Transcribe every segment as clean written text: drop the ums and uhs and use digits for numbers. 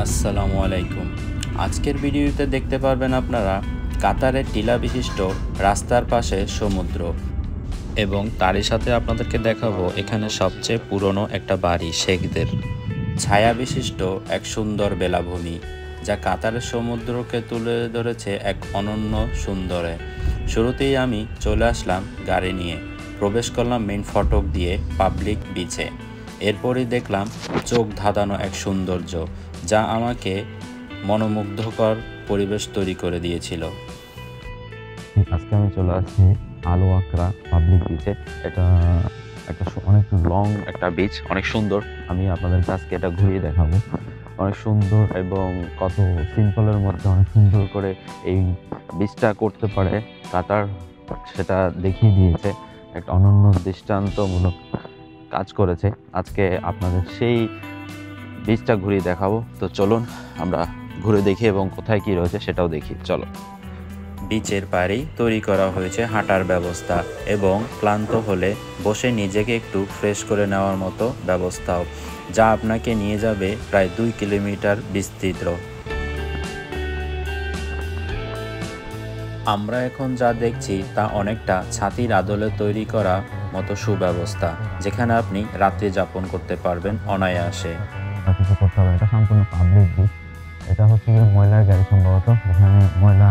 আসসালামু আলাইকুম। আজকের ভিডিওতে দেখতে পারবেন আপনারা কাতারের টিলা বিশিষ্ট রাস্তার পাশে সমুদ্র এবং তারই সাথে আপনাদেরকে দেখাবো এখানে সবচেয়ে পুরনো একটা বাড়ি শেখদের ছায়া বিশিষ্ট এক সুন্দর বেলাভূমি, যা কাতারের সমুদ্রকে তুলে ধরেছে এক অনন্য সুন্দরে। শুরুতেই আমি চলে আসলাম গাড়ি নিয়ে, প্রবেশ করলাম মেইন ফটক দিয়ে পাবলিক বিচে। এরপরই দেখলাম চোখ ধাঁধানো এক সৌন্দর্য, যা আমাকে মনোমুগ্ধকর পরিবেশ তৈরি করে দিয়েছিল। আজকে আমি চলে আসছি আল ওয়াকরা পাবলিক বিচে। এটা একটা অনেক লং একটা বিচ, অনেক সুন্দর। আমি আপনাদেরকে আজকে এটা ঘুরিয়ে দেখাবো। অনেক সুন্দর এবং কত সিম্পলের মধ্যে অনেক সুন্দর করে এই বিচটা করতে পারে কাতার, সেটা দেখিয়ে দিয়েছে। একটা অনন্য দৃষ্টান্তমূলক কাজ করেছে। আজকে আপনাদের সেই বিচটা ঘুরিয়ে দেখাবো। তো চলুন আমরা ঘুরে দেখি এবং কোথায় কি রয়েছে সেটাও দেখি। চলো। বিচের পাড়েই তৈরি করা হয়েছে হাঁটার ব্যবস্থা এবং ক্লান্ত হলে বসে নিজেকে একটু ফ্রেশ করে নেওয়ার মতো ব্যবস্থাও, যা আপনাকে নিয়ে যাবে প্রায় 2 কিলোমিটার বিস্তৃত। আমরা এখন যা দেখছি তা অনেকটা ছাতির আদলে তৈরি করা মতো সুব্যবস্থা, যেখানে আপনি রাত্রি যাপন করতে পারবেন অনায়াসে। কিছু করতে হবে, এটা সম্পূর্ণ পাবলিক বিচ। এটা হচ্ছে কি ময়লার গাড়ি সম্ভবত, এখানে ময়লা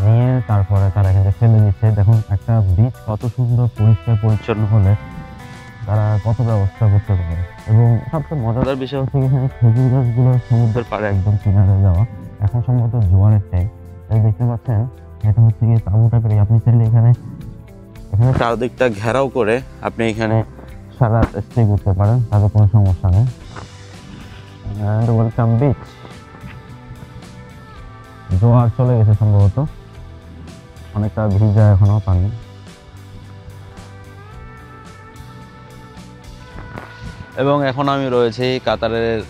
নিয়ে তারপরে তারা এখানে ফেলে দিচ্ছে। দেখুন একটা বিচ কত সুন্দর পরিষ্কার পরিচ্ছন্ন হলে তারা কত ব্যবস্থা করতে পারে। এবং সবচেয়ে মজাদার বিষয় হচ্ছে এখানে খেজুর গাছগুলো সমুদ্রের পাড়ে একদম কিনারে যাওয়া। এখন সম্ভবত জোয়ারের টাইম, তাই দেখতে পাচ্ছেন এটা হচ্ছে কি তাঁবু টাইপের। আপনি চাইলে এখানে চারদিকটা ঘেরাও করে আপনি এখানে সারা স্টে করতে পারেন, তাদের কোনো সমস্যা নেই। And welcome beach. জোয়ার চলে গেছে সম্ভবত, অনেকটা ভিজা এখনো পানি। এবং এখন আমি রয়েছি কাতারের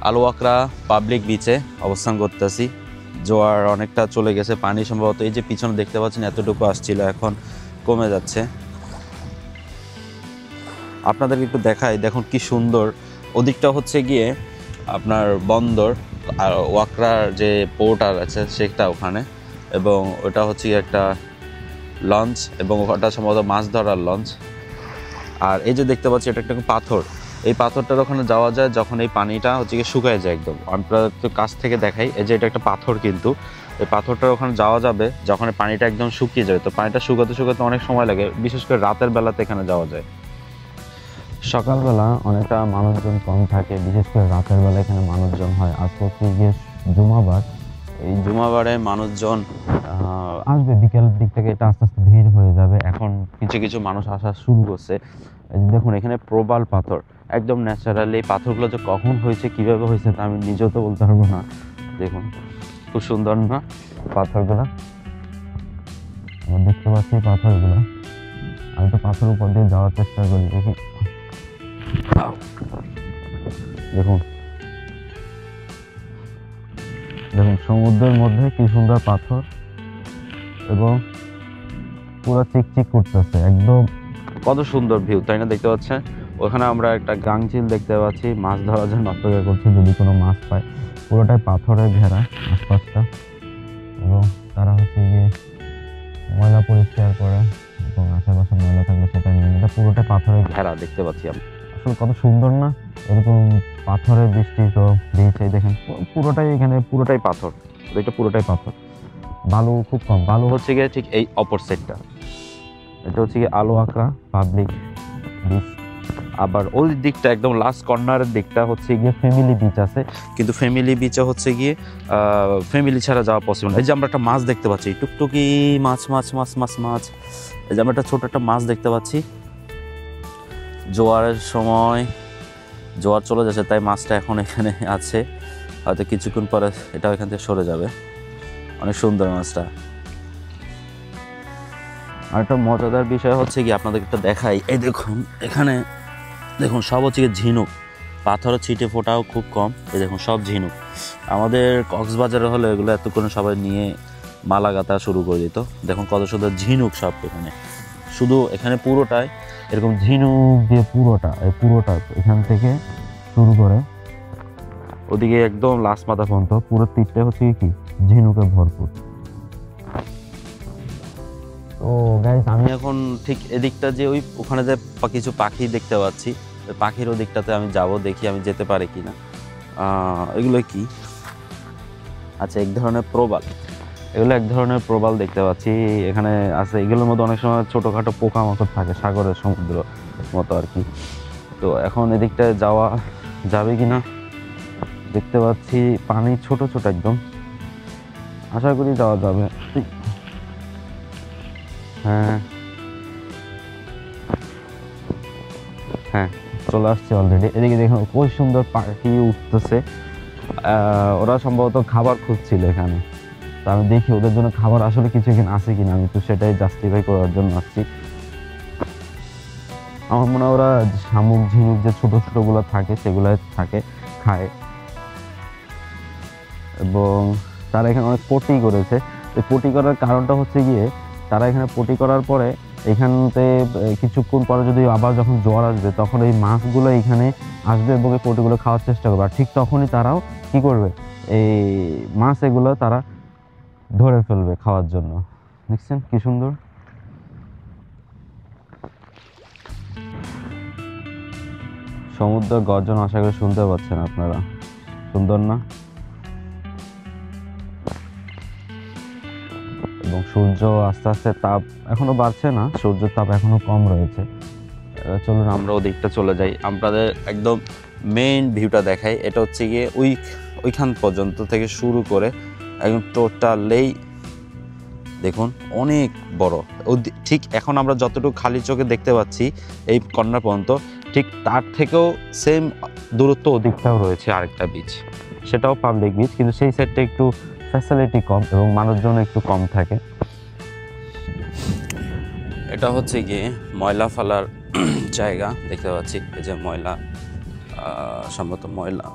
আল ওয়াকরা পাবলিক বিচে অবস্থান করতেছি। জোয়ার অনেকটা চলে গেছে, পানি সম্ভবত এই যে পিছনে দেখতে পাচ্ছেন এতটুকু আসছিল, এখন কমে যাচ্ছে। আপনাদেরকে একটু দেখাই, দেখুন কি সুন্দর। ওদিকটা হচ্ছে গিয়ে আপনার বন্দর, আর ওয়াকরার যে পোর্ট আর আছে সেটা ওখানে, এবং ওটা হচ্ছে একটা লঞ্চ, এবং ওটা সম্ভবত মাছ ধরার লঞ্চ। আর এই যে দেখতে পাচ্ছি এটা একটা পাথর, এই পাথরটার ওখানে যাওয়া যায় যখন এই পানিটা হচ্ছে গিয়ে শুকায় যায় একদম। আমরা তো কাছ থেকে দেখাই, এই যে এটা একটা পাথর, কিন্তু এই পাথরটার ওখানে যাওয়া যাবে যখন পানিটা একদম শুকিয়ে যাবে। তো পানিটা শুকাতে শুকাতে অনেক সময় লাগে, বিশেষ করে রাতের বেলাতে এখানে যাওয়া যায়। সকালবেলা অনেকটা মানুষজন কম থাকে, বিশেষ করে রাতের বেলা এখানে মানুষজন হয়। আজ হচ্ছে গিয়ে জুমাবার, এই জুমাবারে মানুষজন আসবে বিকেলের দিক থেকে, এটা আস্তে আস্তে ভিড় হয়ে যাবে। এখন কিছু কিছু মানুষ আসা শুরু করছে। দেখুন এখানে প্রবাল পাথর, একদম ন্যাচারালি। এই পাথরগুলো যে কখন হয়েছে কিভাবে হয়েছে তা আমি নিজেও তো বলতে পারবো না। দেখুন খুব সুন্দর না পাথরগুলো, দেখতে পাচ্ছি পাথরগুলো। আমি তো পাথর উপর দিয়ে যাওয়ার চেষ্টা করি, দেখি। দেখুন দেখুন সমুদ্রের মধ্যে কি সুন্দর পাথর, এবং পুরো চিকচিক করতেছে একদম। কত সুন্দর ভিউ, তাই না? দেখতে পাচ্ছেন ওখানে আমরা একটা গাংচিল দেখতে পাচ্ছি, মাছ ধরার জন্য অপেক্ষা করছে যদি কোনো মাছ পায়। পুরোটাই পাথরের ঘেরা আশপাশটা, এবং তারা হচ্ছে গিয়ে ময়লা পরিষ্কার করে এবং আশেপাশে ময়লা থাকলে সেটা নিয়ে। এটা পুরোটাই পাথরের ঘেরা দেখতে পাচ্ছি আমি। আসলে কত সুন্দর না এরকম পাথরের বৃষ্টিত বিচ। এই দেখেন পুরোটাই এখানে পুরোটাই পাথর, এটা পুরোটাই পাথর। বালু খুব কম, বালু হচ্ছে গিয়ে ঠিক এই অপর সাইডটা। এটা হচ্ছে গিয়ে আল ওয়াকরা পাবলিক বিচ। আবার ওই দিকটা একদম লাস্ট কর্নারের দিকটা হচ্ছে গিয়ে ফ্যামিলি বিচ আছে, কিন্তু ফ্যামিলি বিচে হচ্ছে গিয়ে ফ্যামিলি ছাড়া যাওয়া পসিবল না। এই যে আমরা একটা মাছ দেখতে পাচ্ছি, টুকটুকি মাছ মাছ মাছ মাছ মাছ। এই যে আমরা একটা ছোট একটা মাছ দেখতে পাচ্ছি। জোয়ারের সময় জোয়ার চলে যাচ্ছে, তাই মাছটা এখন এখানে আছে, হয়তো কিছুক্ষণ পরে এটাও এখান থেকে সরে যাবে। অনেক সুন্দর মাছটা। আর একটা মজাদার বিষয় হচ্ছে কি আপনাদেরকে একটা দেখাই, এই দেখুন এখানে দেখুন সব হচ্ছে গিয়ে ঝিনুক, পাথরের ছিটে ফোটাও খুব কম। এই দেখুন সব ঝিনুক। আমাদের কক্সবাজারে হলে এগুলো এতক্ষণ সবাই নিয়ে মালা গাঁথা শুরু করে দিত। দেখুন কত সুন্দর ঝিনুক সব এখানে, শুধু এখানে পুরোটাই এরকম ঝিনুক দিয়ে পুরোটা, এই পুরোটা এখান থেকে শুরু করে ওদিকে একদম লাস্ট মাথা পর্যন্ত পুরো তীরটা হচ্ছে কি ঝিনুকে ভরপুর। তো গাইস আমি এখন ঠিক এদিকটা যে ওখানে যে কিছু পাখি দেখতে পাচ্ছি, ওই পাখির ওদিকটাতে আমি যাব, দেখি আমি যেতে পারি কিনা। এগুলো কি? আচ্ছা, এক ধরনের প্রবাল, এগুলো এক ধরনের প্রবাল দেখতে পাচ্ছি এখানে আছে। এগুলোর মধ্যে অনেক সময় ছোটোখাটো পোকামাকড় থাকে, সাগরের সমুদ্র মতো আর কি। তো এখন এদিকটায় যাওয়া যাবে কিনা দেখতে পাচ্ছি, পানি ছোট ছোট একদম, আশা করি যাওয়া যাবে। হ্যাঁ হ্যাঁ, চলে আসছে অলরেডি। এদিকে দেখুন খুব সুন্দর পাখি উঠতেছে, ওরা সম্ভবত খাবার খুঁজছিল এখানে। তো আমি দেখি ওদের জন্য খাবার আসলে কিছু এখানে আছে কিনা, আমি তো সেটাই জাস্টিফাই করার জন্য আসছি। আমার মনে হয় ওরা শামুক ঝিনুক যে ছোট ছোট গুলো থাকে সেগুলো থাকে, খায়। এবং তারা এখানে অনেক পটি করেছে। এই পটি করার কারণটা হচ্ছে গিয়ে, তারা এখানে পটি করার পরে এখানতে কিছুক্ষণ পরে যদি আবার যখন জ্বর আসবে তখন এই মাছগুলো এখানে আসবে এবং এই পটিগুলো খাওয়ার চেষ্টা করবে। আর ঠিক তখনই তারাও কি করবে, এই মাছ এগুলো তারা ধরে ফেলবে খাওয়ার জন্য। দেখছেন কি সুন্দর। সমুদ্রের গর্জন আশা করি শুনতে পাচ্ছেন আপনারা, সুন্দর না? এবং সূর্য আস্তে আস্তে তাপ এখনো বাড়ছে না, সূর্যের তাপ এখনো কম রয়েছে। চলুন আমরা ওদিকটা চলে যাই, আপনাদের একদম মেইন ভিউটা দেখাই। এটা হচ্ছে গিয়ে ওইখান পর্যন্ত থেকে শুরু করে একদম টোটালেই দেখুন অনেক বড়। ঠিক এখন আমরা যতটুকু খালি চোখে দেখতে পাচ্ছি এই কর্নার পর্যন্ত, ঠিক তার থেকেও সেম দূরত্ব ওদিকটাও রয়েছে আরেকটা বিচ, সেটাও পাবলিক বিচ, কিন্তু সেই সাইডটা একটু ফ্যাসিলিটি কম এবং মানুষজন একটু কম থাকে। এটা হচ্ছে গিয়ে ময়লা ফেলার জায়গা, দেখতে পাচ্ছি এই যে ময়লা, সম্ভবত ময়লা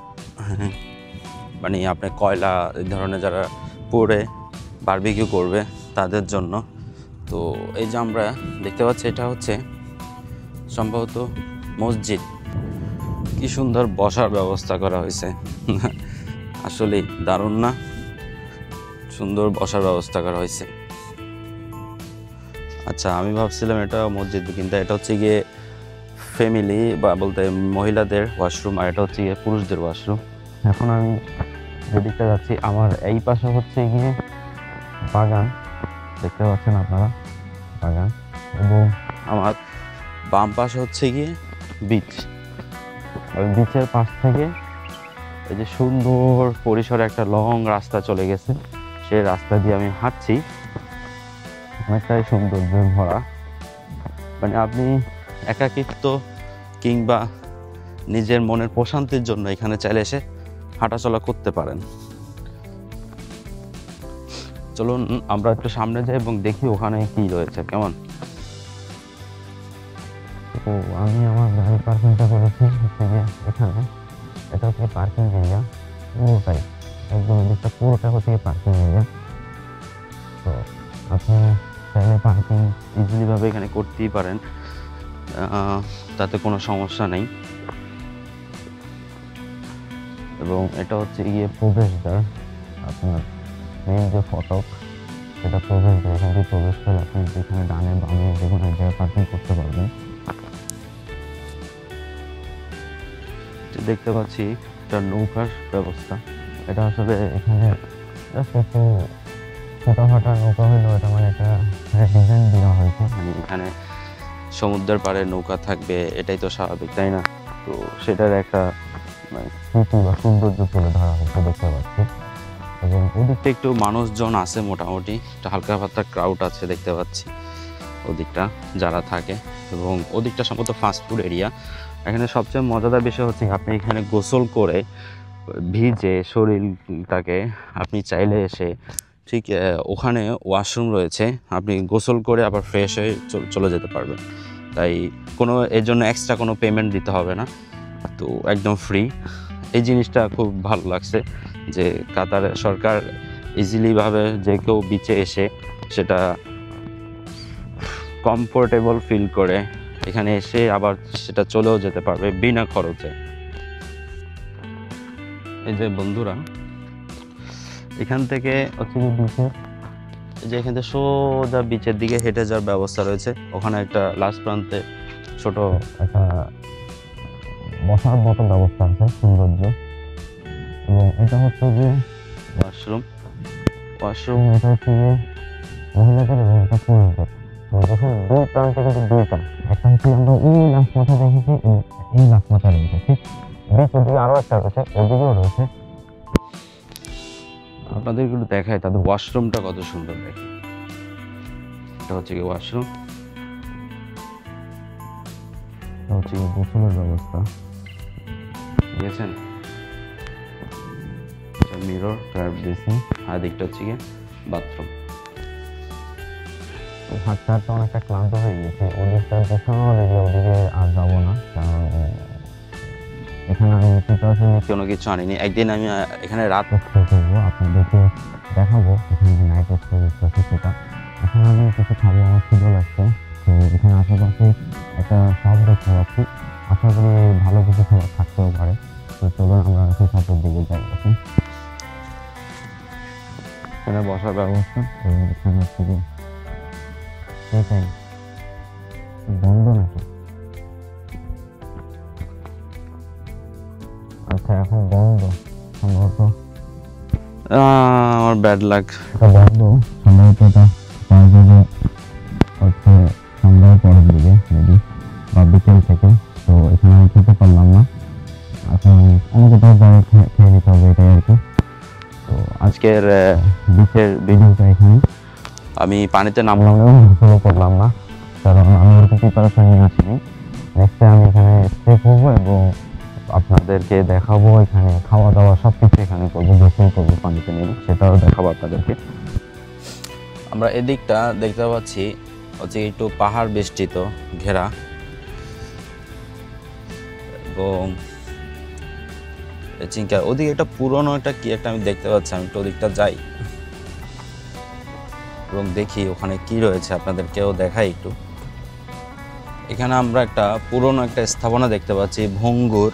মানে আপনি কয়লা এই ধরনের যারা পড়ে বারবিকিউ করবে তাদের জন্য। তো এই যে আমরা দেখতে পাচ্ছি এটা হচ্ছে সম্ভবত মসজিদ। কি সুন্দর বসার ব্যবস্থা করা হয়েছে, আসলে দারুণ না? সুন্দর বসার ব্যবস্থা করা হয়েছে। আচ্ছা, আমি ভাবছিলাম এটা মসজিদ, কিন্তু এটা হচ্ছে গিয়ে ফ্যামিলি বা বলতে মহিলাদের ওয়াশরুম, আর এটা হচ্ছে গিয়ে পুরুষদের ওয়াশরুম। এখন আমি যেদিকটা যাচ্ছি, আমার এই পাশে হচ্ছে গিয়ে বাগান, দেখতে পাচ্ছেন আপনারা বাগান, এবং আমার বাম পাশে হচ্ছে গিয়ে বিচ। ওই বিচের পাশ থেকে এই যে সুন্দর পরিসরে একটা লং রাস্তা চলে গেছে, সেই রাস্তা দিয়ে আমি হাঁটছি। অনেকটাই সৌন্দর্যে ভরা, মানে আপনি একাকিত্ব কিংবা নিজের মনের প্রশান্তির জন্য এখানে চাইলে এসে হাঁটাচলা করতে পারেন। চলুন আমরা একটু সামনে যাই এবং দেখি ওখানে কি রয়েছে, কেমন। তো আমি আমার গাড়ি পার্কিংটা করেছি হচ্ছে গিয়ে এখানে, এটা হচ্ছে পার্কিং এরিয়া পুরোটাই, একদম দিকটা পুরোটা হচ্ছে পার্কিং এরিয়া। তো আপনি চাইলে পার্কিং ইজিলিভাবে এখানে করতেই পারেন, তাতে কোনো সমস্যা নেই। এবং এটা হচ্ছে গিয়ে প্রবেশদ্বার, আপনার মেইন যে ফটক সেটা প্রবেশদ্বার, এখান থেকে প্রবেশ করে আপনি যেখানে ডানে বামে যে কোনো এক জায়গায় পার্কিং করতে পারবেন। দেখতে পাচ্ছি একটা নৌকার ব্যবস্থা, এটা আসলে এখানে জাস্ট একটু ছোটোখাটো নৌকা হইলেও এটা মানে একটা ডিজাইন দেওয়া হয়েছে, মানে এখানে সমুদ্রের পাড়ে নৌকা থাকবে, এটাই তো স্বাভাবিক, তাই না? তো সেটার একটা মানে স্মৃতি বা সৌন্দর্য তুলে ধরা হয়েছে দেখতে পাচ্ছি। এবং ওদিকটা একটু মানুষজন আছে, মোটামুটি একটা হালকা পাতলা ক্রাউড আছে দেখতে পাচ্ছি ওদিকটা যারা থাকে। এবং ওদিকটা সম্ভবত ফাস্টফুড এরিয়া। এখানে সবচেয়ে মজাদার বিষয় হচ্ছে আপনি এখানে গোসল করে ভিজে শরীরটাকে আপনি চাইলে এসে ঠিক ওখানে ওয়াশরুম রয়েছে, আপনি গোসল করে আবার ফ্রেশ হয়ে চলে যেতে পারবেন। তাই কোনো এর জন্য এক্সট্রা কোনো পেমেন্ট দিতে হবে না, তো একদম ফ্রি। এই জিনিসটা খুব ভালো লাগছে যে কাতার সরকার ইজিলিভাবে যে কেউ বিচে এসে সেটা কমফোর্টেবল ফিল করে এখানে এসে আবার সেটা চলেও যেতে পারবে বিনা খরচে। এই যে বন্ধুরা, এখান থেকে হচ্ছে যে এখান থেকে সোজা বিচের দিকে হেঁটে যাওয়ার ব্যবস্থা রয়েছে। ওখানে একটা লাস্ট প্রান্তে ছোট একটা বসার মতো ব্যবস্থা আছে, সৌন্দর্য। এবং এটা হচ্ছে যে ওয়াশরুম। এটা হচ্ছে যে মহিলাদের এবং এটা পুরুষদের। দেখুন দুই প্রান্তে কিন্তু দুইটা, একটা হচ্ছে আমরা ওই লাস্ট মাথা দেখেছি, এই লাস্ট মাথা রয়েছে, ঠিক বিচ ওদিকে আরো একটা রয়েছে, ওদিকেও রয়েছে। আপনাদের একটু দেখায় তাদের ওয়াশরুমটা কত সুন্দর। দেখে এটা হচ্ছে কি ওয়াশরুম, এটা হচ্ছে কি গোসলের ব্যবস্থা, বুঝেছেন? মিরর, ট্র্যাপ বেসিন, আর দিকটা হচ্ছে কি বাথরুম। হাঁটতে হাঁটতে অনেকটা ক্লান্ত হয়ে গেছে, ওদিকটা বিশাল এরিয়া, ওদিকে আর যাবো না, কারণ এখানে আমি প্রিপারেশন কোনো কিছু আনিনি। একদিন আমি এখানে রাত করবো, আপনাদেরকে দেখাবো এখানে যে নাইট স্টে আছে সেটা। এখন আমি কিছু খাবো, আমার খিদে লাগছে। তো এখানে আশেপাশে একটা শপ দেখতে পাচ্ছি, আশা করি ভালো কিছু খাবার থাকতেও পারে। তো চলুন আমরা সেই শপের দিকে যাই। এখন এখানে বসার ব্যবস্থা, এখানে হচ্ছে কি সেটাই বন্ধ নাকি? আচ্ছা এখন বন্ধ সম্ভবত, আমার ব্যাড লাক, বন্ধ সম্ভবত। এটা হচ্ছে সন্ধ্যার পরের দিকে মেবি বা বিকেল থেকে। তো এখানে আমি খেতে পারলাম না, এখন অনেক কোথাও যাওয়া খেয়ে নিতে হবে, এটাই আর কি। তো আজকের বিচের ভিডিওটা এখানে, আমি পানিতে নামলাম এবং গোসলও করলাম না, কারণ আমি ওরকম প্রিপারেশন নিয়ে আসিনি। নেক্সটে আমি এখানে স্টে করবো এবং আপনাদেরকে দেখাবো এখানে খাওয়া দাওয়া সব কিছু এখানে করবো, গোসল করবো পানিতে নেমে, সেটাও দেখাবো আপনাদেরকে। আমরা এদিকটা দেখতে পাচ্ছি হচ্ছে একটু পাহাড় বেষ্টিত ঘেরা, এবং চিঙ্কা ওদিকে একটা পুরনো একটা কি একটা আমি দেখতে পাচ্ছি। আমি একটু ওদিকটা যাই এবং দেখি ওখানে কি রয়েছে, আপনাদেরকেও দেখাই একটু। এখানে আমরা একটা পুরনো একটা স্থাপনা দেখতে পাচ্ছি, ভঙ্গুর।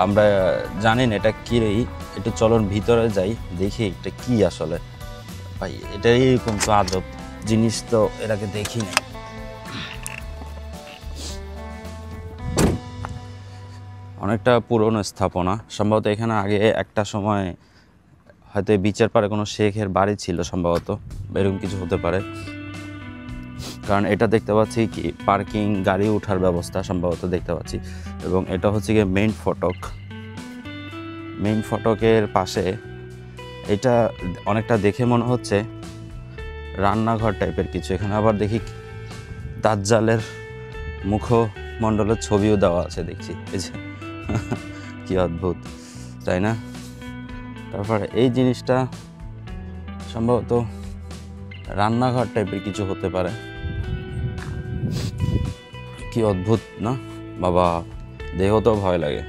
আমরা জানি না এটা কি, একটু চলুন ভিতরে যাই, দেখি এটা কি আসলে। ভাই এটা এরকম তো আজব জিনিস তো এর আগে দেখি না। অনেকটা পুরনো স্থাপনা, সম্ভবত এখানে আগে একটা সময় হয়তো বিচের পারে কোনো শেখের বাড়ি ছিল, সম্ভবত এরকম কিছু হতে পারে। কারণ এটা দেখতে পাচ্ছি কি পার্কিং, গাড়ি ওঠার ব্যবস্থা সম্ভবত দেখতে পাচ্ছি। এবং এটা হচ্ছে গিয়ে মেইন ফটক। মেইন ফটকের পাশে এটা অনেকটা দেখে মনে হচ্ছে রান্নাঘর টাইপের কিছু। এখানে আবার দেখি দাজ্জালের মুখমণ্ডলের ছবিও দেওয়া আছে দেখছি, এই যে কি অদ্ভুত, তাই না? তারপরে এই জিনিসটা সম্ভবত রান্নাঘর টাইপের কিছু হতে পারে। কি অদ্ভুত না বাবা, দেখো তো ভয় লাগে।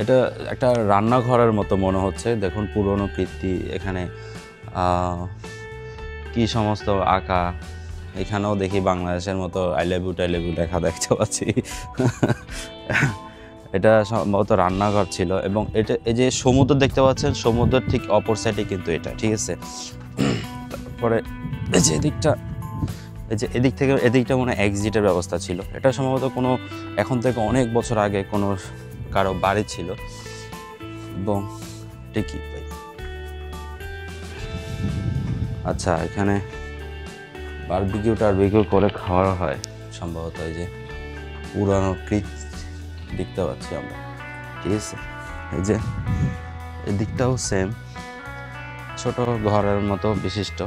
এটা একটা রান্নাঘরের মতো মনে হচ্ছে। দেখুন পুরনো কীর্তি, এখানে কি সমস্ত আঁকা। এখানেও দেখি বাংলাদেশের মতো আই লাভ ইউ লেখা দেখতে পাচ্ছি। এটা সম্ভবত রান্নাঘর ছিল। এবং এটা এই যে সমুদ্র দেখতে পাচ্ছেন, সমুদ্রের ঠিক অপর সাইডে কিন্তু এটা, ঠিক আছে? তারপরে এই যে এদিকটা, এই যে এদিক থেকে এদিকটা মনে হয় এক্সিটের ব্যবস্থা ছিল। এটা সম্ভবত কোনো এখন থেকে অনেক বছর আগে কোনো কারো বাড়ি ছিল। এবং ঠিকই আচ্ছা, এখানে বারবিকিউ করে খাওয়া হয় সম্ভবত। এই যে পুরানো কৃত দেখতে পাচ্ছি আমরা, ঠিক আছে? এই যে এদিকটাও সেম, ছোট ঘরের মতো বিশিষ্ট।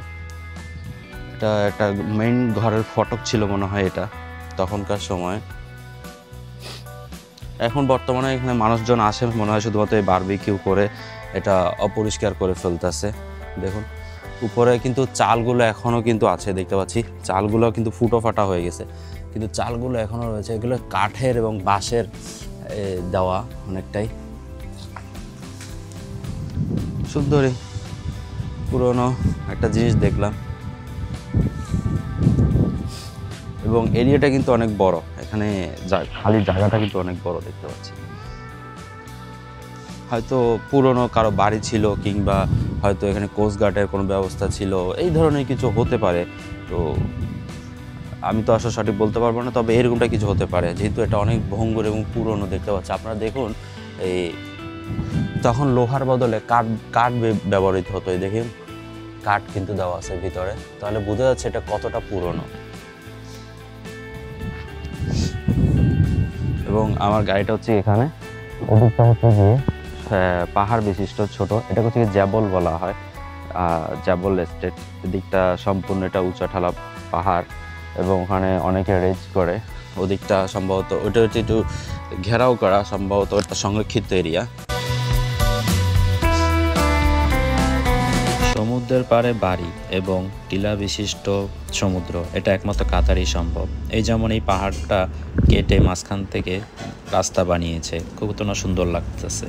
এটা একটা মেইন ঘরের ফটক ছিল মনে হয় এটা তখনকার সময়। এখন বর্তমানে এখানে মানুষজন আসে মনে হয় শুধুমাত্র এই বারবিকিউ করে এটা অপরিষ্কার করে ফেলতেছে। দেখুন উপরে কিন্তু চালগুলো এখনও কিন্তু আছে দেখতে পাচ্ছি, চালগুলো কিন্তু ফুটো ফাটা হয়ে গেছে, কিন্তু চালগুলো এখনও রয়েছে। এগুলো কাঠের এবং বাঁশের দেওয়া, অনেকটাই সুন্দরই পুরনো একটা জিনিস দেখলাম। এবং এরিয়াটা কিন্তু অনেক বড়, এখানে খালি জায়গাটা কিন্তু অনেক বড় দেখতে পাচ্ছি। হয়তো পুরনো কারো বাড়ি ছিল, কিংবা হয়তো এখানে কোস্টগার্ডের কোনো ব্যবস্থা ছিল, এই ধরনের কিছু হতে পারে। তো আমি তো আসলে সঠিক বলতে পারবো না, তবে এরকমটা কিছু হতে পারে, যেহেতু এটা অনেক ভঙ্গুর এবং পুরনো দেখতে পাচ্ছি। আপনারা দেখুন, এই তখন লোহার বদলে কাঠ ব্যবহৃত হতো। এই দেখুন, কাঠ কিন্তু দেওয়া আছে ভিতরে, তাহলে বোঝা যাচ্ছে এটা কতটা পুরনো। এবং আমার গাড়িটা হচ্ছে এখানে, ওদিকটা হচ্ছে গিয়ে পাহাড় বিশিষ্ট ছোট, এটা হচ্ছে জ্যাবল বলা হয়, জ্যাবল এস্টেট। এদিকটা সম্পূর্ণ এটা উঁচাঠালা পাহাড়, এবং ওখানে অনেকে রেজ করে। ওদিকটা সম্ভবত ওটা হচ্ছে একটু ঘেরাও করা, সম্ভবত একটা সংরক্ষিত এরিয়া। সমুদ্রের পাড়ে বাড়ি এবং টিলা বিশিষ্ট সমুদ্র, এটা একমাত্র কাতারেই সম্ভব। এই যেমন এই পাহাড়টা কেটে মাঝখান থেকে রাস্তা বানিয়েছে, খুব সুন্দর লাগতেছে।